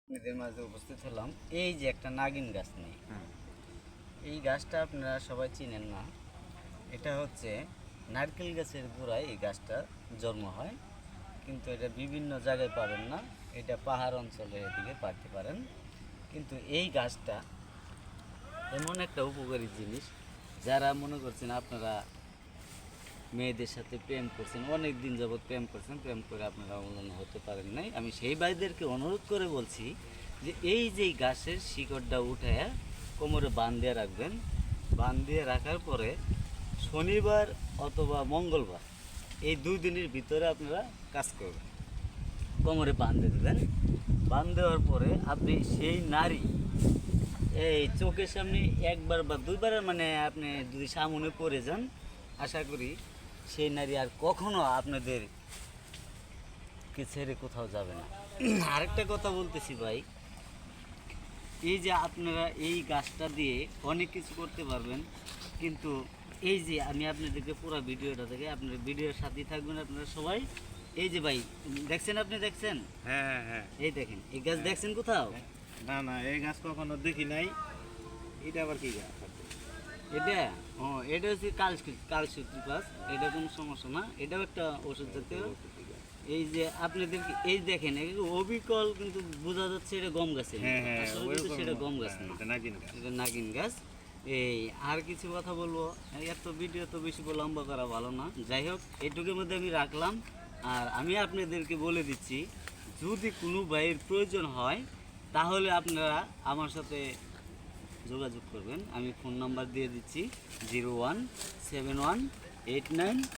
আপনাদের মাঝে উপস্থিত হলাম এই যে একটা নাগিন গাছ নেই। এই গাছটা আপনারা সবাই চিনেন না। এটা হচ্ছে নারকেল গাছের গোড়ায় এই গাছটা জন্ম হয়, কিন্তু এটা বিভিন্ন জায়গায় পাবেন না। এটা পাহাড় অঞ্চলে এদিকে পাইতে পারেন। কিন্তু এই গাছটা এমন একটা উপকারী জিনিস, যারা মনে করছেন আপনারা মেয়েদের সাথে প্রেম করছেন, অনেক দিন যাবৎ প্রেম করছেন, প্রেম করে আপনারা অমূল্য হতে পারেন নাই, আমি সেই ভাইদেরকে অনুরোধ করে বলছি যে এই যে গাছের শিকড়টা উঠে কোমরে বাঁধ দিয়ে রাখবেন। বাঁধ দিয়ে রাখার পরে শনিবার অথবা মঙ্গলবার এই 2 দিনের ভিতরে আপনারা কাজ করবেন। কোমরে বাঁধে দেবেন। বাঁধ দেওয়ার পরে আপনি সেই নারী এই চোখের সামনে একবার বা দুইবার, মানে আপনি যদি সামনে পড়ে যান, আশা করি সেই নারী আর কখনো আপনাদেরকে ছেড়ে কোথাও যাবে না। আরেকটা কথা বলতেছি ভাই, এই যে আপনারা এই গাছটা দিয়ে অনেক কিছু করতে পারবেন, কিন্তু এই যে আমি আপনাদেরকে পুরো ভিডিওটা থেকে আপনার ভিডিওর সাথেই থাকবেন আপনারা সবাই। এই যে ভাই দেখছেন, আপনি দেখছেন? হ্যাঁ হ্যাঁ হ্যাঁ। এই দেখেন, এই গাছ দেখছেন কোথাও? না না, এই গাছ কখনো দেখি নাই। এটা আবার কি গাছ? এটা এটা হচ্ছে কালসূত্রি গাছ। এটা কোনো সমস্যা না, এটাও একটা ওষুধ জাতীয়। এই যে আপনাদেরকে এই দেখেন, অবিকল কিন্তু বোঝা যাচ্ছে এটা গম গাছে। হ্যাঁ হ্যাঁ, আসলে কিন্তু সেটা গম গাছ না, এটা নাগিন গাছ। এটা নাগিন গাছ। এই আর কিছু কথা বলবো, এত ভিডিও তো বেশি লম্বা করা ভালো না। যাই হোক, এইটুকুর মধ্যে আমি রাখলাম। আর আমি আপনাদেরকে বলে দিচ্ছি, যদি কোনো ভাইয়ের প্রয়োজন হয় তাহলে আপনারা আমার সাথে যোগাযোগ করবেন। আমি ফোন নাম্বার দিয়ে দিচ্ছি 017189